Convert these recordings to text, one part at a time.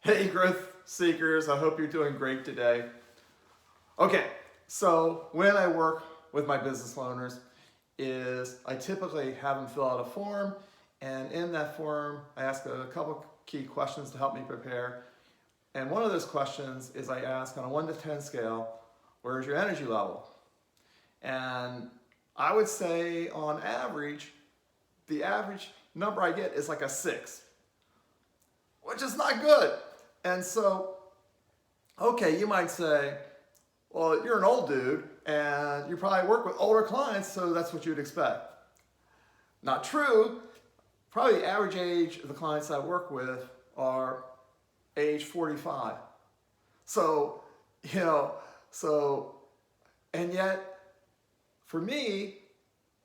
Hey, growth seekers, I hope you're doing great today. Okay, so when I work with my business owners is I typically have them fill out a form, and in that form I ask a couple key questions to help me prepare. And one of those questions is I ask on a 1 to 10 scale, where's your energy level? And I would say on average, the average number I get is like a 6, which is not good. And so, okay, you might say, well, you're an old dude and you probably work with older clients, so that's what you'd expect. Not true. Probably the average age of the clients I work with are age 45. So, and yet for me,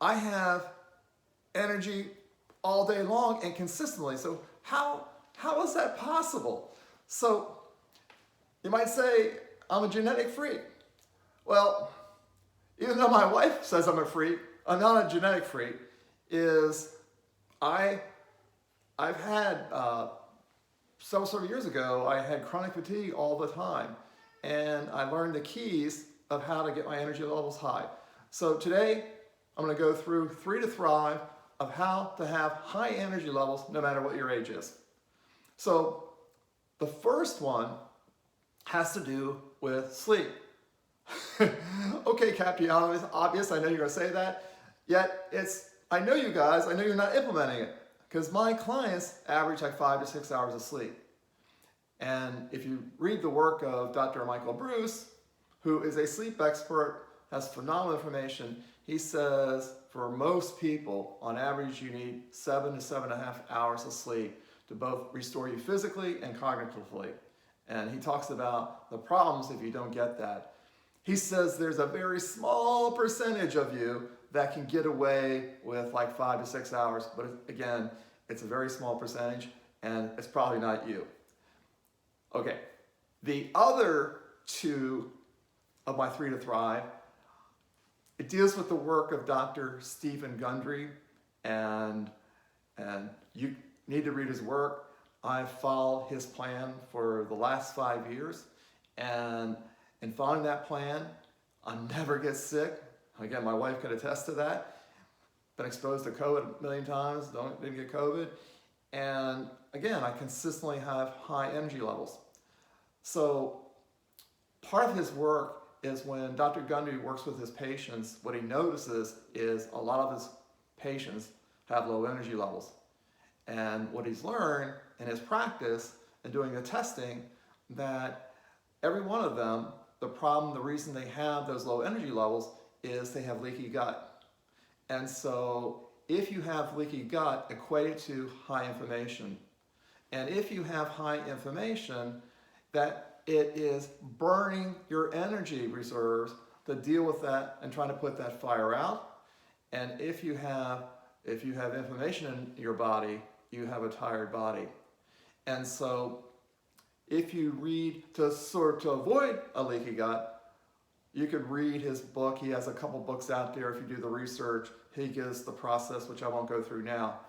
I have energy all day long and consistently. So how is that possible? So you might say, I'm a genetic freak. Well, even though my wife says I'm a freak, I'm not a genetic freak. I've had, several years ago, I had chronic fatigue all the time. And I learned the keys of how to get my energy levels high. So today, I'm gonna go through 3 to Thrive of how to have high energy levels no matter what your age is. So the first one has to do with sleep. Okay, Captain, obvious, I know you're gonna say that, yet I know you guys, I know you're not implementing it, because my clients average like 5 to 6 hours of sleep. And if you read the work of Dr. Michael Bruce, who is a sleep expert, has phenomenal information, he says for most people, on average, you need 7 to 7.5 hours of sleep to both restore you physically and cognitively. And he talks about the problems if you don't get that. He says there's a very small percentage of you that can get away with like 5 to 6 hours, but again, it's a very small percentage and it's probably not you. Okay, the other 2 of my 3 to Thrive, it deals with the work of Dr. Steven Gundry, and you need to read his work. I've followed his plan for the last 5 years, and in following that plan, I never get sick. Again, my wife can attest to that. Been exposed to COVID a million times, didn't get COVID. And again, I consistently have high energy levels. So part of his work is when Dr. Gundry works with his patients, what he notices is a lot of his patients have low energy levels. And what he's learned in his practice and doing the testing, that every one of them, the reason they have those low energy levels is they have leaky gut. And so if you have leaky gut, equate it to high inflammation. And if you have high inflammation, that it is burning your energy reserves to deal with that and trying to put that fire out. And if you have inflammation in your body, you have a tired body. And so if you read to avoid a leaky gut, you could read his book. He has a couple books out there. If you do the research, he gives the process, which I won't go through now.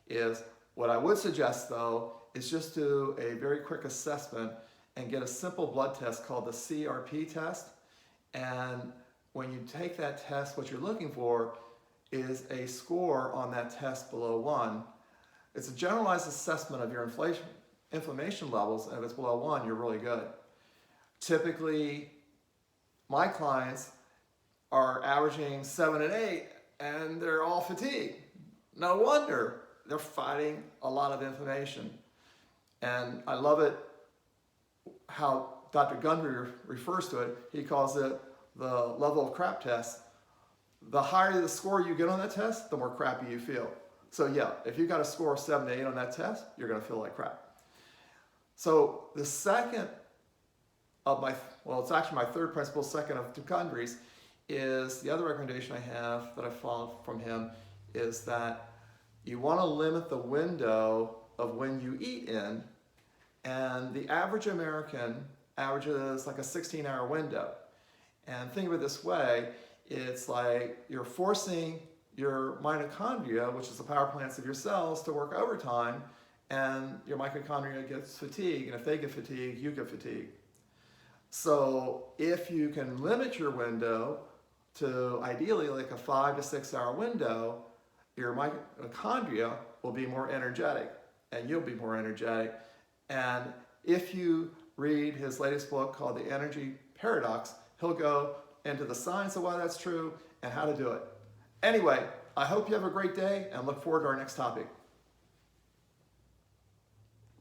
Is what I would suggest though is just do a very quick assessment and get a simple blood test called the Crp test. And when you take that test, what you're looking for is a score on that test below 1. It's a generalized assessment of your inflammation levels, and if it's below 1, you're really good. Typically, my clients are averaging 7 and 8, and they're all fatigued. No wonder they're fighting a lot of inflammation. And I love it how Dr. Gundry refers to it. He calls it the level of Crp Test. The higher the score you get on that test, the more crappy you feel. So yeah, if you got a score of 7 to 8 on that test, you're gonna feel like crap. So the second of it's actually my third principle, second of Gundry's, is the other recommendation I have that I followed from him is that you wanna limit the window of when you eat in, and the average American averages like a 16-hour window. And think of it this way, it's like you're forcing your mitochondria, which is the power plants of your cells, to work overtime, and your mitochondria gets fatigued, and if they get fatigued, you get fatigued. So if you can limit your window to ideally like a 5 to 6 hour window, your mitochondria will be more energetic and you'll be more energetic. And if you read his latest book called The Energy Paradox, he'll go into the science of why that's true and how to do it. Anyway, I hope you have a great day and look forward to our next topic.